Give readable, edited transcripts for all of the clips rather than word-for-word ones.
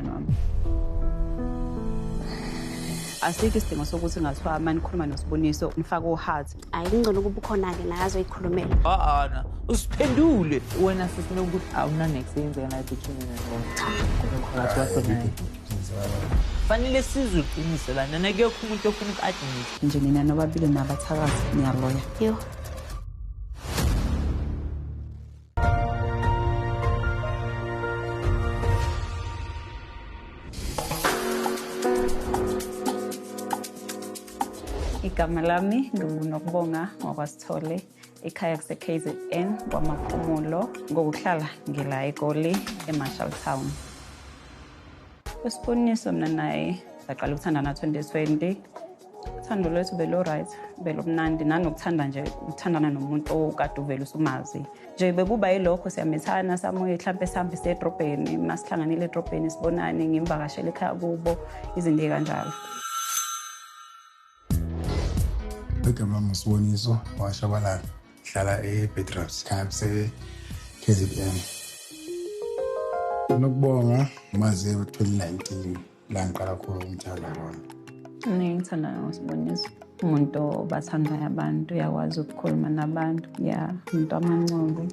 nomngane wami. Asikho isidingo sokuthi ngathiwa manje nikhuluma noSiboniso nifake uHeart. Hayi kungcono ukuba ukhona-ke naye azoyikhulumela. Ana usiphendule wena sifuna ukuthi awunanext yenzeka nayo between phakathi kwakho naye. Fanele sizwe iqiniso lana nakekho umuntu ofuna uku-admit. Nje nina nobabili nabathakazi niyaloya. Yo. Igama lami nginguNokubonga ngokwaSithole ekhaya kuse-KZN kwaMaphumulo ngokuhlala ngila eGoli eMarshalltown. uSiboniso mina naye saqala ukuthandana 2020. Uthando lwethu belo-right, belomnandi nanokuthanda nje ukuthandana nomuntu okade uvele usumazi. Nje bekuba yilokho siyamethana samoya mhlampe sihambe siye edrobheni, masihlanganile edrobheni sibonane ngimvakashele ekhaya kubo izinto kanjalo. Igama lami uSiboniso washabalala hlala eBedrus khaya kuse-KZN. Nokubonga maze 2019 la ngiqala khona umthanda wami. Ngithanda noSiboniso. Umuntu obathandayo abantu, uyakwazi ukukhuluma nabantu. Ya, umuntu amancoko.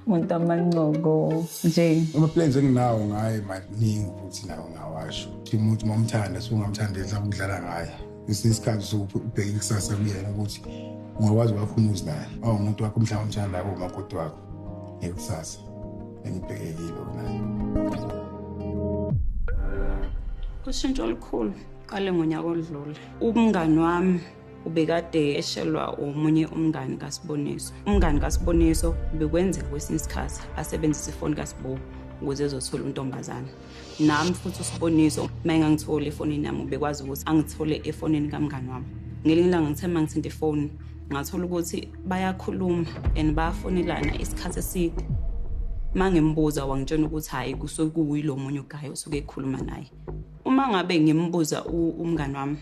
Umuntu amancoko nje. Ama-plans enginawo ngaye maningi ukuthi nawo ngawasho. Ukuthi umuntu momthanda sungamthandela ukudlala ngaye. Isikhathi sokubheka ikusasa kuyena ukuthi ungakwazi ukuphumuza naye. Umuntu wakho mhlawumbe umthanda umakoti wakho ngekusasa. Engibhekekile naye. Kushintsho olukhulu qale ngonyaka odlule. Umngani wami ubekade eshelwa omunye umngani kaSiboniso. Umngani kaSiboniso bekwenzeka kwesinye isikhathi asebenzisa ifoni kaSibo ukuze ezothola untombazana. Nami futhi uSiboniso mayengangithola efonini yami bekwazi ukuthi angithole efonini kamngani wami. Ngelinye ilanga ngithe mangithinta ifoni ngathola ukuthi bayakhuluma and bayafonelana isikhathi eside. Mangimbuza wangitshela ukuthi hayi kusuke kuyilo munye ugayi osuke ekhuluma naye. Uma ngabe ngimbuza umngani wami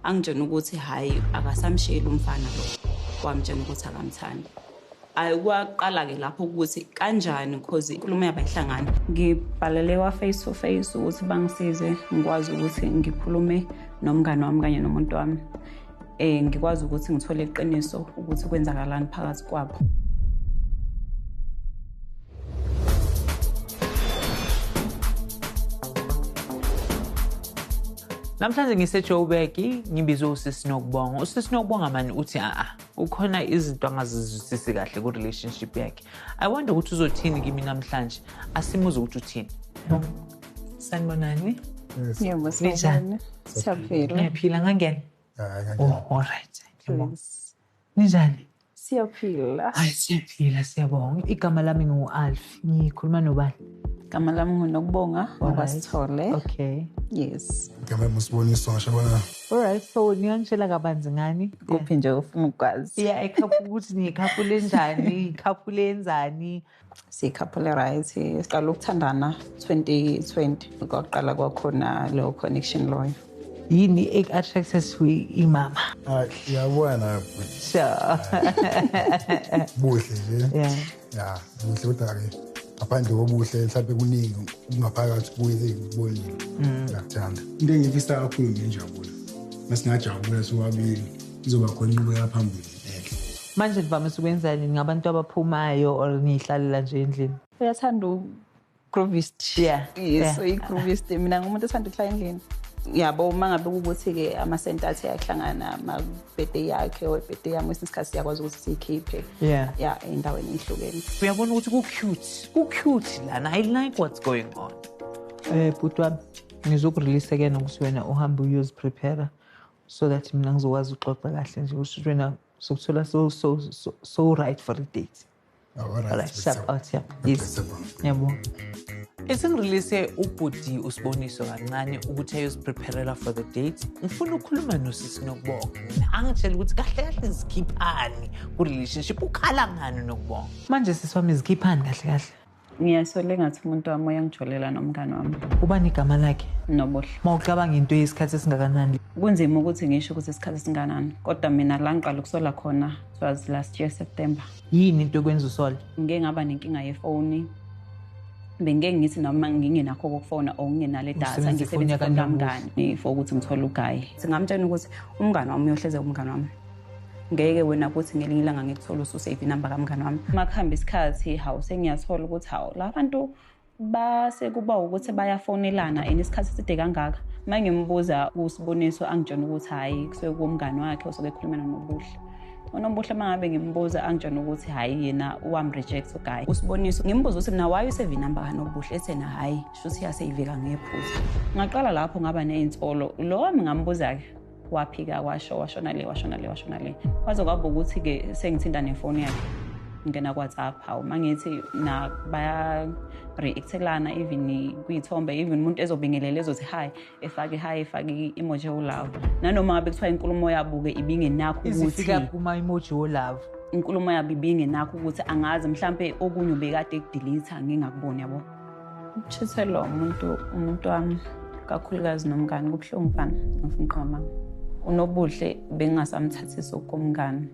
angitshela ukuthi hayi akasamshiyela umfana lo. Wamtshela ukuthi akamthandi. Ayikwaqala ke lapho ukuthi kanjani because inkulumo yabo ayihlangani. Ngibhalele wa face to face ukuthi bangisize ngikwazi ukuthi ngikhulume nomngani wami kanye nomuntu wami. Ngikwazi ukuthi ngithole iqiniso ukuthi kwenzakalani phakathi kwabo. Namhlanje ngiseJoburg ngibizwe usisi Nokubonga. Usisi Nokubonga manje uthi ukhona izinto angazizwisisi kahle ku relationship yakhe. I wonder ukuthi uzothini kimi namhlanje. Asimuze ukuthi uthini. Sanibonani? Yebo, sibonani. Siyaphila. Ngiyaphila ngangena. Hayi, All right. Ninjani? Siyaphila. Hayi siyaphila siyabonga. Igama lami ngu-Alf. Ngikhuluma nobani? Igama lami ngunokubonga ngokwaSithole. Okay. Yes. igama lami uSiboniso washabalala. All right. So niyangitshela kabanzi ngani? Kuphi nje ufuna ukwazi? Yeah, ikhaphu ukuthi nikhaphule njani, ikhaphule enzani. Sikhaphule right. Siqala ukuthandana 2020 kwaqala kwakhona lo connection loyo. Yini ek-attracts imama? Yabona Sure. buhle nje. Yeah. Ya, buhle kodwa-ke ngaphandle kobuhle mhlawumbe kuningi kungaphakathi kuye engikubonile. Ngiyakuthanda. Into engiyifisa kakhulu ngenjabulo. Masingajabula sobabili izoba khona inqubekela phambili enhle. Manje nivamise ukwenzani ngabantu abaphumayo or nihlalela nje endlini? Uyathanda ugroovist. Yeah. Yes, uyigroovist. Mina ngumuntu othanda ukuhlala endlini. Yabo mangabe ukuthi-ke amasenta athi ayahlangana ama-birthday yakhe or birthday yami kwesinye isikhathi siyakwazi ukuthi siyikhiphe. Yeah. Ya endaweni ehlukene. Uyabona ukuthi ku-cute lana. I like what's going on. Bhuti wami ngizokurelease again ukuthi wena uhambe uyoziprepare so that mina ngizokwazi ukuxoxa kahle nje ukuthi wena sokuthola so right for the date. All right. All right, sharp out here. Yes. Yabona. Esingirelease ubhuti uSiboniso kancane ukuthi ayozipreparela for the date. Ngifuna ukukhuluma nosisi Nokubonga. Angitshela ukuthi kahle kahle zikhiphani ku relationship ukhala ngani Nokubonga. Manje siswami zikhiphani kahle kahle. Ngiyasole ngathi umuntu wami uyangijolela nomngane wami. Ubani igama lakhe? Nobuhle. Mawucabanga into yesikhathi esingakanani. Kunzima ukuthi ngisho ukuthi isikhathi singanani. Kodwa mina la ngiqala ukusola khona it was last year September. Yini into ekwenza usole? Ngeke ngaba nenkinga yefoni. bengeke ngithi noma ngingenakho kokufona or ngingenale datha ngisebenzisa kamngani for ukuthi ngithole ugayi singamtshela ukuthi umngani wami uyohleze umngani wami ngeke wena ukuthi ngelinye ilanga ngikuthola ususave inamba kamngani wami makuhamba isikhathi hawu sengiyathola ukuthi hawu la bantu base kuba ukuthi bayafonelana isikhathi eside kangaka mangimbuza uSiboniso angitshela ukuthi hayi kusuke kumngani wakhe osuke ekhulumana nobuhle unobuhle mangabe ngimbuza angitshela ukuthi hayi yena reject ugayi uSiboniso ngimbuza ukuthi mina why usave inamba kanobuhle ethena hayi shuthi yaseyivika ngephuzu ngaqala lapho ngaba nezinsolo lo wami ngambuza ke waphika washona le kwaze kwaba ukuthi ke sengithinta nefoni yakhe ngena WhatsApp hawu mangithi na baya reactelana even kuyithombe even umuntu ezobingelela ezothi hi efake emoji olove nanoma ngabe kuthiwa inkulumo yabuke ibingenakho ukuthi izifika kuma emoji olove inkulumo yabo ibingenakho ukuthi angazi mhlambe okunye ubekade kudelete ngingakuboni yabo uchithelo umuntu wami kakhulukazi nomngani kubuhlungu mfana ngifuna uqhama unobuhle bengasamthathisa ukomngani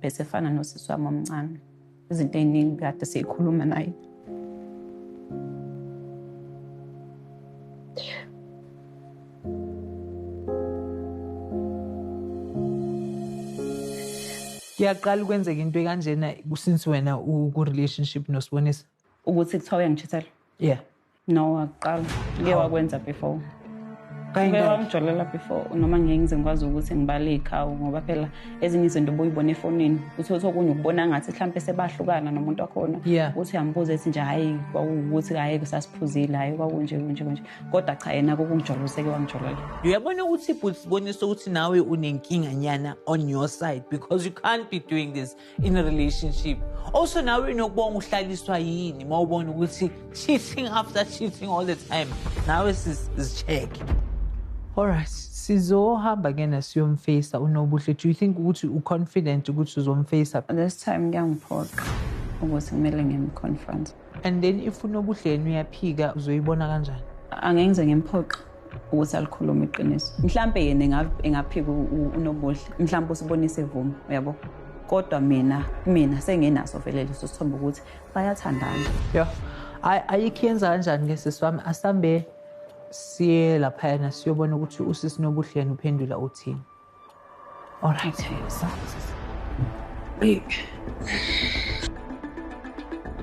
bese fana nosisi wami omncane izinto eziningi kade sikhuluma naye Kuyaqala ukwenzeka into ekanjena since wena ku relationship noSiboniso ukuthi kuthiwa uyangichithela yeah no aqala ngeke wakwenza before Ngijolela before noma ngeke ngize ngikwazi ukuthi ngibale ikhawu ngoba phela ezinye izinto boyibona efonini uthola okunye ukubona ngathi mhlambe sebahlukana nomuntu wakhona uthi uyambuza ethi nje hayi kwawukuthi hayi kusasiphuzile hayi kwakunje kodwa cha yena kokungijoliseke wangijolela uyabona ukuthi Siboniso ukuthi nawe unenkinga nyana on your side because you can't be doing this in a relationship also nawe inokubonga uhlaliswa yini mawubona ukuthi cheating after cheating all the time nawe is check. Alright, sizohamba again siyomface unobuhle. Do you think ukuthi uconfident ukuthi uzomface? This time ngiyangiphoqa ukuthi kumele ngimconfront. And then if unobuhle yena uyaphika uzoyibona kanjani? Angeke ngize ngimphoqa ukuthi alikhulume iqiniso. Mhlambe yena engaphika unobuhle. Mhlambe uSiboniso evuma, uyabo? Kodwa mina sengenaso vele leso sithombe ukuthi bayathandana. Yeah. Ayikhenza kanjani ngesisi wami asambe siye lapha siyobona ukuthi usisi nobuhle yena uphendula uthini. Alright.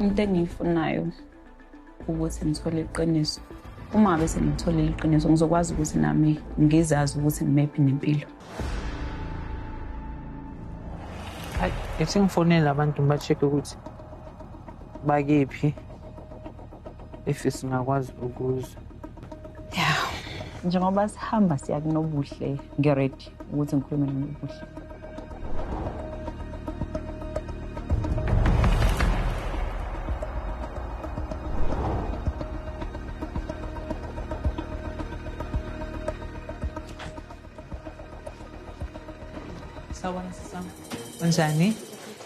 Into engiyifunayo ukuthi ngithole iqiniso. Uma bese ngithole iqiniso ngizokwazi ukuthi nami ngizazi ukuthi ngimephi nempilo. Ethi ngifonela abantu ba-check ukuthi bakephi if singakwazi ukuzwa. Yeah. Njengoba sihamba siya kunobuhle ngeready ukuthi ngikhulume nobuhle. Sawona sisama. Kanjani?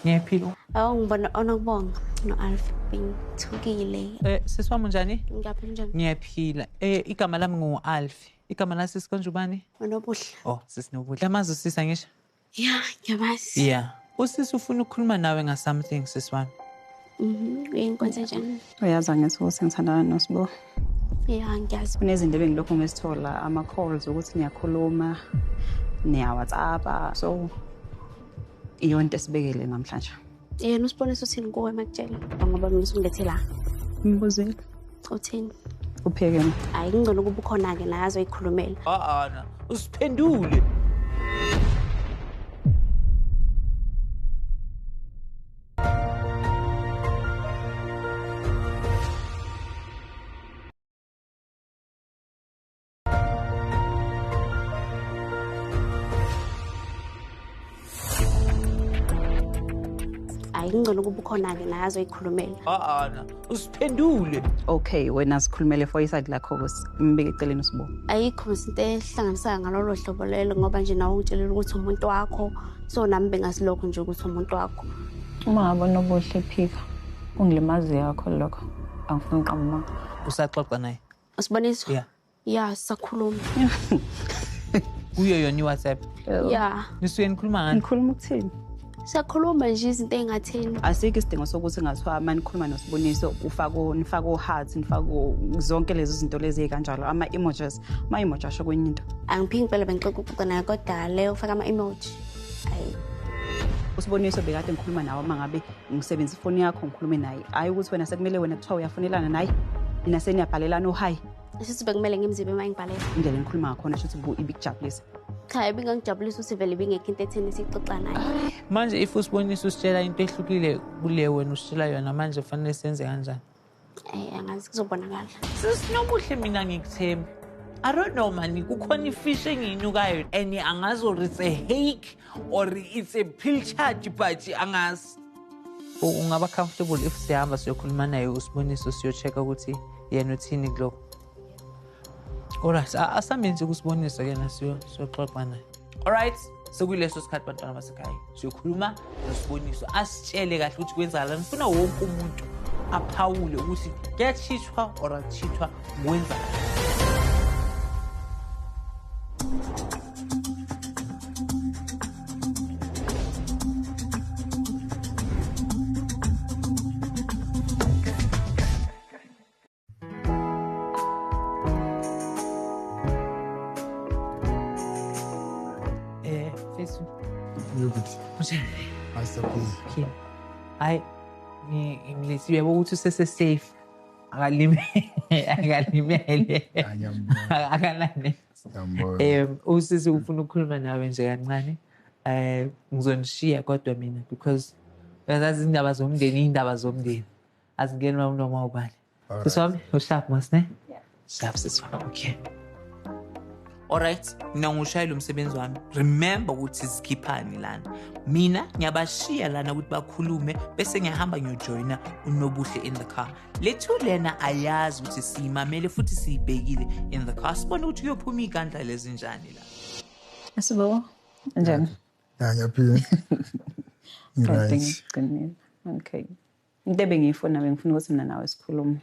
Ngiyaphila. Ngibona onokubonga no-Alf bengithukile. Siswami njani? Ngiyaphila njani? Ngiyaphila. Igama lami ngu-Alf. Igama la sisi konje ubani? Unobuhle. Oh, sisi nobuhle. Yamazi usisa ngisho? Yeah, ngiyabazi. Yeah. Usisi ufuna ukukhuluma nawe nga-something sisi wami. Uyinkonzo njani? Uyazi angithi ukuthi ngithandana noSibo. Yeah, ngiyazi. Kunezinto ebengilokho ngisithola ama-calls ukuthi niyakhuluma, niya-WhatsApp. So iyo into esibekele namhlanje. Yena uSiboniso uthini kuwe makutshela ngoba mina usungilethe la. Ngibuzile. Uthini? Upheke. Hayi kungcono kuba ukhona ke naye azoyikhulumela. Na. Usiphendule. Kungcono kuba ukhona ke naye azoyikhulumela. Na. Usiphendule. Okay, wena sikhulumele for iside lakho mbeke eceleni uSibo. Ayikho izinto ehlanganisa ngalolo hlobo lelo ngoba nje nawe ungitshelile ukuthi umuntu wakho so nami bengasilokho nje ukuthi umuntu wakho. Uma ngabona obuhle phika ungilimazi yakho lokho angifuni uqhamuka. Usaxoxa naye? Usiboniso? Yeah. Yeah, sakhuluma. Kuyo yona iWhatsApp? Yeah. Nisuke nikhuluma ngani? Ngikhuluma ukuthini? Siyakhuluma nje izinto ey'ngatheni. Asikho isidingo sokuthi ngathiwa manikhuluma noSiboniso nifako hearts nifako zonke lezi zinto lezi ey'kanjalo ama-emojis ama-emoji asho kwenye into. Angiphiki impela bengixoxa naye kodwa leyo ufaka ama-emoji. Hayi. uSiboniso bekade ngikhuluma nawe mangabe ngisebenzisa ifoni yakho ngikhulume naye hayi ukuthi wena sekumele wena kuthiwa uyafonelana naye nina seniyabhalelana uhayi Shuthi bekumele ngimzibe uma ngibhalela. indlela engikhuluma ngakhona shuthi ibikujabulisa Cha ibingangijabulisa ukuthi vele bingekho into etheni sixoxa naye. Manje if uSiboniso usitshela into ehlukile kule wena usitshela yona manje kufanele senze kanjani? Angazi kuzobonakala. Sisinobuhle mina ngikuthemba. I don't know man, kukhona ifish engiyinukayo and angazi or it's a hake or it's a pilchard but angazi. Ungaba comfortable if siyahamba siyokhuluma naye uSiboniso siyochecka ukuthi yena uthini kuloko. Alright, asamenze uSiboniso yena siyoxoxa naye. Alright, sekuyileso sikhathi bantwana basekhaya. Siyokhuluma noSiboniso asitshele kahle ukuthi kwenzakalani. Ngifuna wonke umuntu aphawule ukuthi kuyachithwa or achithwa kwenzakalani. Hayi ngilisiwe ukuthi usese-safe akalimele akalane usisi ufuna ukukhuluma nawe nje kancane ngizonishiya kodwa mina because uyazazi indaba zomndeni azingeni noma ubani siswami ushap masne shap siswami okay. Alright, mina ngushayela umsebenzi wami. Remember ukuthi sikhiphani lana. Mina ngiyabashiya lana ukuthi bakhulume bese ngiyahamba ngiyojoina uNobuhle in the car. Lethu lena ayazi ukuthi simamele futhi sibhekile in the car. Sibone ukuthi kuyophuma igandla lezi njani la. Asibo, njani? Ngiyaphila. Right. Okay. Into bengiyifuna ukuthi mina nawe sikhulume.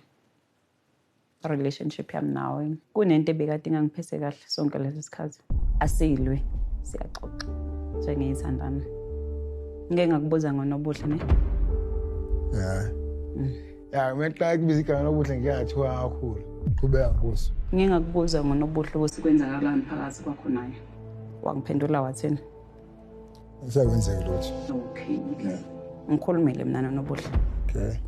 Relationship yami nawe kunento ebekade ingangiphese kahle sonke lezi sikhathi asilwe siyaxoxa njengeyithandana ngeke ngakubuza ngoNobuhle ne ngiqala kubiza igama lobuhle ngiyathiwa kakhulu kubeka nkosi ngeke ngakubuza ngoNobuhle ukuthi kwenzakalani phakathi kwakho naye wangiphendula wathini usakwenzeka lutho okay ngikhulumile mina noNobuhle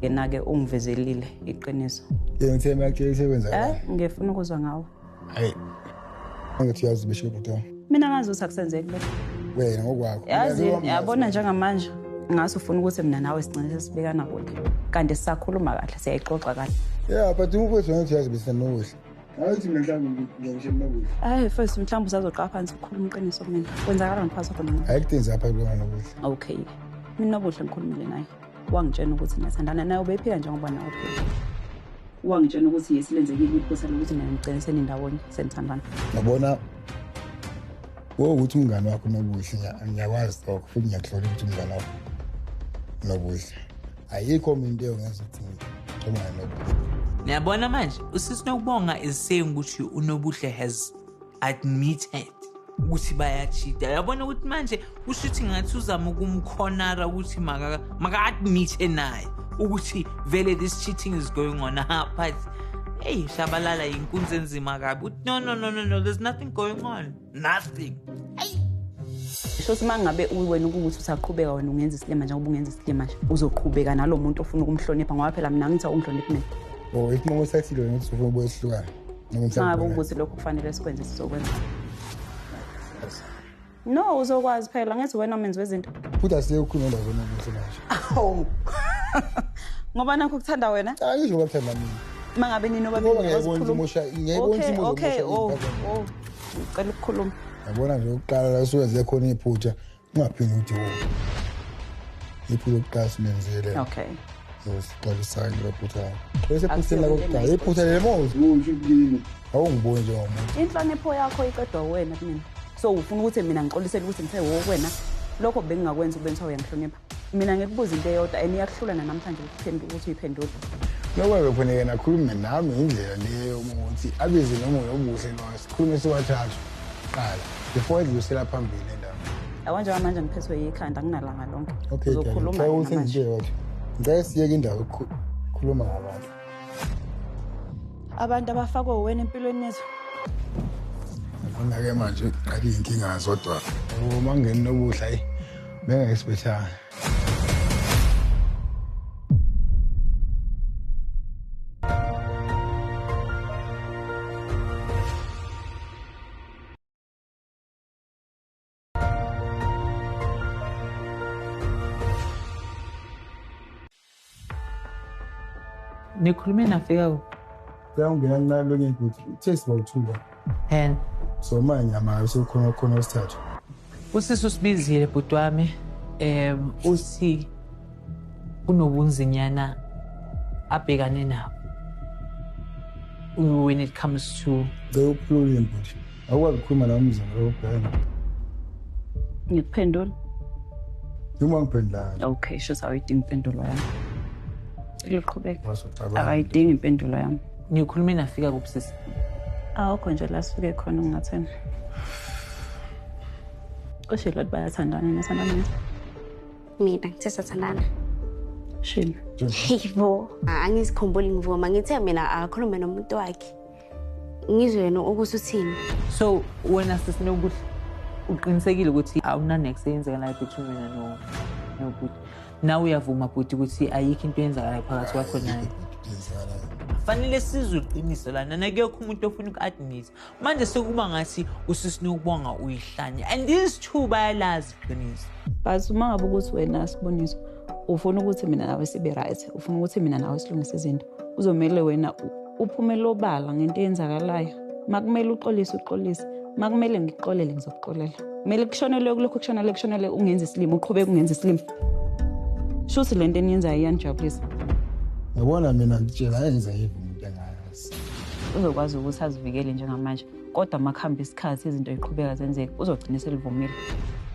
yena ke ungivezelile iqiniso ngithemba yakhe isebenza ngifuna ukuzwa ngawo hayi angithi yazi besho buto mina ngazi ukuthi akusenzeki lokho wena ngokwakho yazi yabona njengamanje ngase ufuna ukuthi mina nawe sigcine sesibekana kude kanti sisakhuluma kahle siyayixoxa kahle but umfowethu ngathi yazi besinobuhle awuthi mina mhlawumbe ngiyisho nobuhle first mhlawumbe usazoqala phansi ukukhuluma iqiniso kumina kwenzakalani phakathi kwakho ayikutenza apha kulona nobuhle okay mina Nobuhle ngikhulumile naye wangitshela ukuthi niyathandana naye ubephika njengoba nawe uphila wangitshela ukuthi yesilenzekile iphosana ukuthi mina ngicela senindawonye senithandana ngabona ukuthi umngane wakho Nobuhle ngiyakwazi lokho futhi ngiyahlola ukuthi umngane wakho Nobuhle ayikho into engenza ukuthi ngixhumane Nobuhle niyabona manje usisinokubonga is saying ukuthi uNobuhle has admitted ukuthi bayachita yabona ukuthi manje ushuthi ngathi uzama ukumkhonara ukuthi maka admit naye ukuthi vele this cheating is going on but hey shabalala inkunzi enzima kabi no there's nothing going on nothing hey shothi mangabe wena ukuthi usaqhubeka wena ungenza isilema njengoba ungenza isilema nje uzoqhubeka nalomuntu ofuna ukumhlonipha ngoba phela mina ngithi ungihloniphe mina isinqumo sathile ukuthi ufuna ukuhlukana noma mhlawumbe ukuthi lokho kufanele sikwenze sizokwenza no uzokwazi phela ngithi wena umenzi wezinto futhi asiye ukukhuluma ndawo Nobuhle manje ngoba nakho ukuthanda wena ngisho ukuthanda mina mangabe nini obabili okay ucela ukukhuluma yabona nje ukuqala la usuwenze khona iphutha ungaphindi uthi iphutha lokuqala simenzele okay yosixolisana lokuphutha bese phutha lokuqala iphutha lemozi ngumshikini awungiboni njengomuntu inhlonipho yakho iqedwa wena kumina so ufuna ukuthi mina ngixolisele ukuthi ngithe wena lokho bengingakwenza ube nithiwa uyangihlonipha mina ngikubuza into eyodwa eniyakuhlulana namhlanje ukuthi uyiphendule lokho kufanele nakhulume nami indlela leyo ukuthi abize noma Nobuhle sikhulume siwathathu qala before idlusela phambili endawo yabo njengamanje ngiphethwe yikhanda nginalanga lonke Okay, uzokhuluma cha manje. usenzile wathi. Ngeke siyeke indawo ukukhuluma ngabantu. Abantu abafakwe wena empilweni yethu Ngake manje qali inkinga zodwa. Uma ngene nobuhla bengeke sibethanga. Nikhulume nafika kuphi? Uyangena nalo ngithi test bawuthuka. And So manje ama sokhona osithathu. usisi usibizile bhuti wami uthi kunobunzinyana abhekane nabo when it comes to Bewuphulule mbuthi. Awukwazi ukukhuluma la umzana lokubheka. ngikuphendula. Uma ngiphendla Okay, sho awuyidingi impendulo yami. Liqhubeka. wasocabanga. Akayidingi impendulo yami. ngikhulume nafika kuphi sisi? Awukho nje la sifike khona ungathena. Oshilo ukuthi bayathandana nasandana. Mina ngithe sathandana. Shilo. Yibo, angizikhumbuli ngivuma ngithe mina akakhulume nomuntu wakhe. Ngizwe yena ukuthi uthini. So wena sisi nobuhle uqinisekile ukuthi awuna next eyenzekalayo between wena nobhuti. Nawe uyavuma bhuti ukuthi ayikho into eyenzakalayo phakathi kwakho naye. Fanele sizwe iqiniso lana nakekho umuntu ofuna uku-admit manje sekuba ngathi usisi nokubonga uyihlanye and these two bayalazi iqiniso. But uma ngabe ukuthi wena Siboniso ufuna ukuthi mina nawe sibe right, ufuna ukuthi mina nawe silungise izinto, uzomela wena uphumele obala ngento eyenzakalayo. Makumele uxolise, makumele ngixolele ngizokuxolela. Kumele kushonele kulokho kushonele ungenza isilimo, uqhubeke ungenza isilimo. Shuthi lento eniyenzayo iyanijabulisa. Yabona mina ngitshela ayenza yivo umuntu engayazi. Uzokwazi ukuthi azivikele njengamanje, kodwa makuhamba isikhathi izinto ziqhubeka zenzeka, uzogcina selivumile.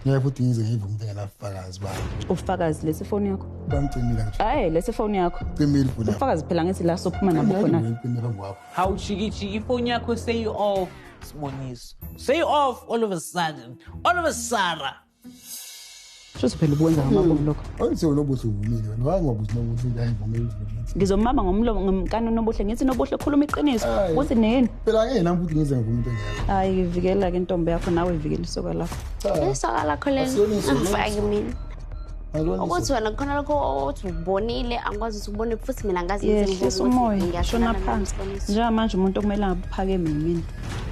Ngeke futhi ngize ngive umuntu engenafakazi bani. Ufakazi lesifoni yakho. Bamcimile nje. Hayi lesifoni yakho. Cimile futhi. Ufakazi phela ngithi la sophuma nabo khona. Ngicimile ngwapho. How chiki ifoni yakho say off Siboniso. Say off all of a sudden. All of a sudden. Shuthi phela ukwenza ngamabomu lokho. Awuthi nobuhle uvumile wena. Wangabuthi nobuhle ngayivumile. Ngizomama ngomlomo ngomkano nobuhle ngithi nobuhle khuluma iqiniso uthi nini Phela ngeke nami futhi ngize ngivume umuntu engayazi. hayi vikela ke intombi yakho nawe ivikela isoka lakho. Isoka lakho leli angifaki mina. Ukuthi wena khona lokho othi ubonile angikwazi ukuthi ubone futhi mina ngazi Yehlisa umoya shona phansi njengamanje umuntu okumele aphakeme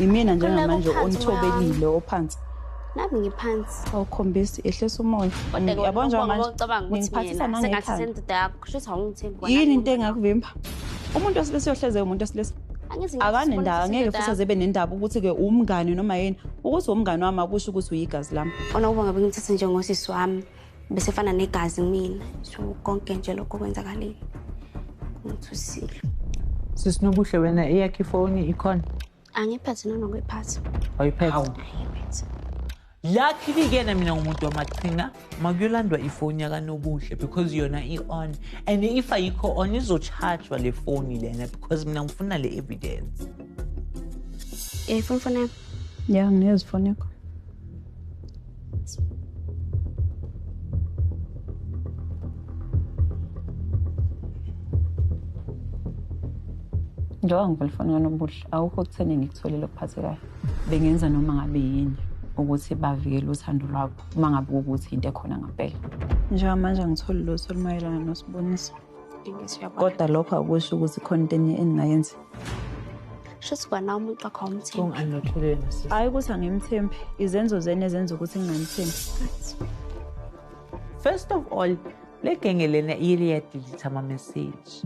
yimina njengamanje onithobelile ophansi nami ngiphansi awukhombisi ehlisa umoya yabo njengamanje ngiphathisa nangekhaya sendoda yakho kusho awungithembi yini into engakuvimba umuntu wesilisa uyohleze umuntu wesilisa akanendaba ngeke futhi azebe nendaba ukuthi ke umngane noma yini ukuthi umngane wami akusho ukuthi uyigazi lami onokuba ngabe ngithathe njengosisi wami bese fana negazi mina so konke nje lokho kwenzakalile ngithusile Sisinobuhle wena eyakhe ifoni ikhona angiphethe nokuyiphatha awuyiphethe Luckily ke mina ngumuntu wamaqhinga makuyolandwa ifoni yakanobuhle because yona i-on and if ayikho on izochargewa le phone lena because mina ngifuna le evidence ifoni ya nginezifoni yakho njengoba ngivela kanobuhle awukho kutheni ngikutholile okuphathekayo bengenza noma ngabe yini ukuthi bavikele uthando lwabo uma ngabe ukuthi into ekhona ngempela njengamanje ngithole lo solimayelana noSiboniso kodwa lokho akusho ukuthi khona into engingayenza shothi kwana umuntu wakho umthembi unganotholeni hayi ukuthi angimthembi izenzo zene ezenza ukuthi ngingamthembi First of all le genge lena ile delete ama message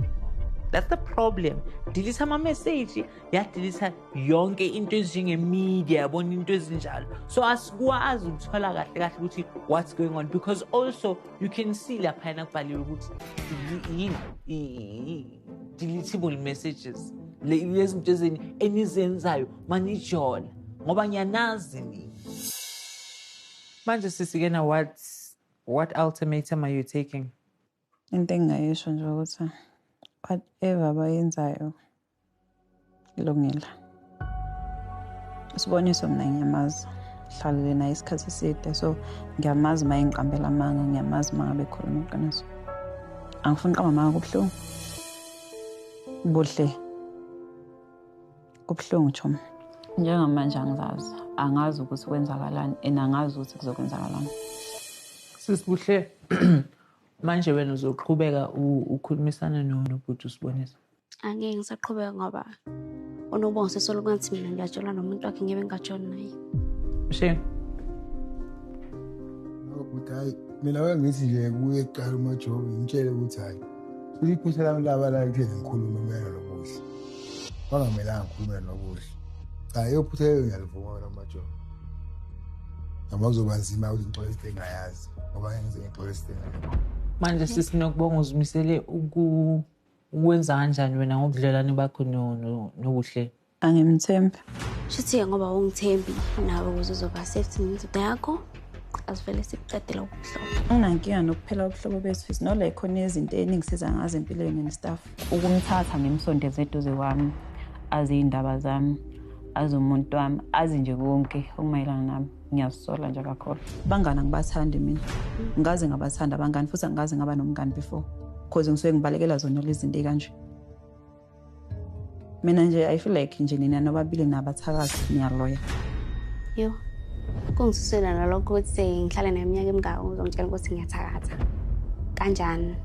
That's the problem. Delete ama message, delete yonke into ezinje media, yabona into ezinjalo. So asikwazi ukuthola kahle kahle ukuthi what's going on because also you can see lapha yana kubhaliwe ukuthi deletable messages. Lezi zinto enizenzayo manijola ngoba ngiyanazi ni. Manje sisikena what ultimatum are you taking? into engayisho nje ukuthi whatever abayenzayo ilungile Siboniso mina ngiyamazi ngihlalele naye isikhathi eside, so ngiyamazi uma engiqambela amanga, ngiyamazi uma ngabe khuluma iqiniso. Angifuni uqamba amanga kubuhlungu. Buhle. Kubuhlungu Chomi. Njengamanje angazi ukuthi kwenzakalani, angazi ukuthi kuzokwenzakalani. Sisibuhle manje wena uzoqhubeka ukhulumisana nobhuti uSibonisa? Angeke ngisaqhubeka ngoba unobongo sesolokwathi mina ngiyatshola nomuntu wakhe ngebe ngajona naye. She. Ukuthi hayi mina wengithi nje kuye eqala uMajobi ngitshele ukuthi hayi iphutha lami laba la ngithe ngikhuluma mina nobuhle. Bangamelanga ngikhulume nobuhle. Cha iphutha leyo ngiyalivuma noMajobi. Ngoba kuzoba nzima ukuthi ngixole into engayazi ngoba ngenze ngixole into. Manje sisinokubonga uzimisele ukwenza kanjani wena ngobudlelwane bakho nobuhle? Angimthembi. Shithi ngoba ungithembi nawe uzoba safety nento yakho asivele sikuqedela ubuhlobo. Unankinga nokuphela ubuhlobo bethu fisi nola ikhona izinto eningisiza ngazo empilweni nestaff. Ukumthatha ngimsondeze eduze kwami, azi indaba zami, azi umuntu wami, azi nje konke okumayelana nami. Ngiyasola nje kakhulu. Bangana ngibathanda mina. Ngaze ngabathanda abangani futhi angaze ngaba nomngani before. Because ngisuke ngibalekela zona lezi zinto kanje. Mina nje I feel like nje nina nobabili nabathakazi niyaloya. Yo. Kungisusela nalokho ukuthi ngihlala neminyaka emingako ngizomtshela ukuthi ngiyathakatha. Kanjani?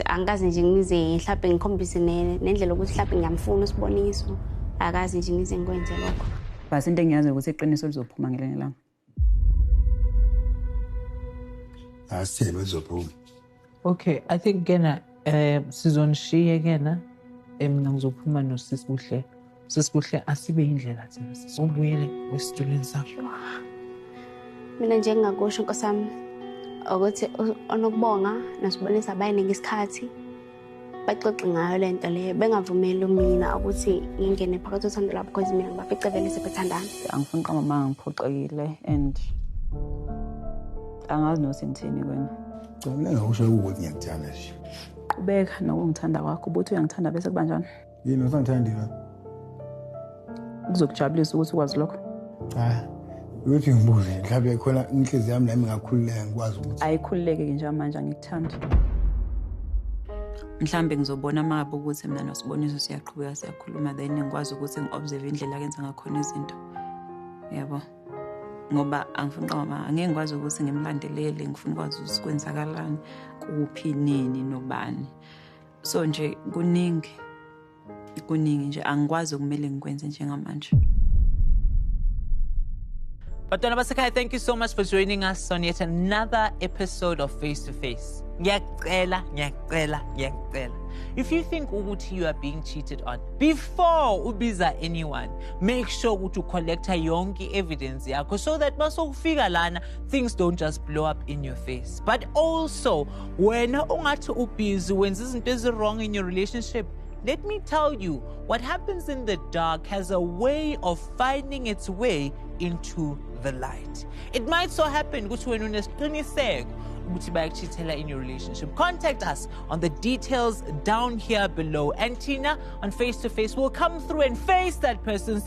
Angazi nje ngize mhlawumbe ngikhombise nendlela ukuthi mhlawumbe ngiyamfuna uSiboniso. Akazi nje ngize ngikwenze lokho. Basi into engiyazi ukuthi iqiniso lizophuma ngelinye ilanga. Asithembe lizophuma. Okay, I think kena sizonishiya kena mina ngizophuma noSisibuhle. Sisibuhle asibe indlela thina sibuyele esitulweni sakho. Mina nje ngingakusho nkosami ukuthi onokubonga naSibonisa bayine ngesikhathi baxoxe ngayo lento le bengavumeli mina ukuthi ngingene phakathi uthando labo because mina ngibafice vele sebethandana. Angifuni qamba manga ngiphoxekile and angazi nosithini kwena. Mina ngisho ukuthi ngiyakuthanda nje. Qhubeka nokungithanda kwakho ubuthi uyangithanda bese kubanjani? Yini usangithanda yini? Kuzokujabulisa ukuthi ukwazi lokho. Cha. Uthi ngibuze mhlawumbe khona inhliziyo yami nami ngakhululeka ngikwazi ukuthi ayikhululeke nje manje angikuthanda. Mhlambe ngizobona manje ukuthi mina noSiboniso siyaqhubeka siyakhuluma then ngikwazi ukuthi ngiobserve indlela akenza ngakhona izinto. Yabo. Ngoba angifuni qamba angeke ngikwazi ukuthi ngimlandelele ngifuna ukwazi ukuthi kwenzakalani kuphi nini nobani. So nje kuningi nje angikwazi ukumele ngikwenze njengamanje. Batwana basekhaya, thank you so much for joining us on yet another episode of Face to Face. Ngiyacela. If you think ukuthi you are being cheated on, before ubiza anyone, make sure ukuthi you collect yonke evidence yakho so that masokufika lana things don't just blow up in your face. But also, wena ungathi ubhizi wenza izinto ezi wrong in your relationship, let me tell you, what happens in the dark has a way of finding its way into the light. It might so happen ukuthi wena unesiqiniseko ukuthi bayakuchithela in your relationship. Contact us on the details down here below. And Tina on Face to Face will come through and face that person.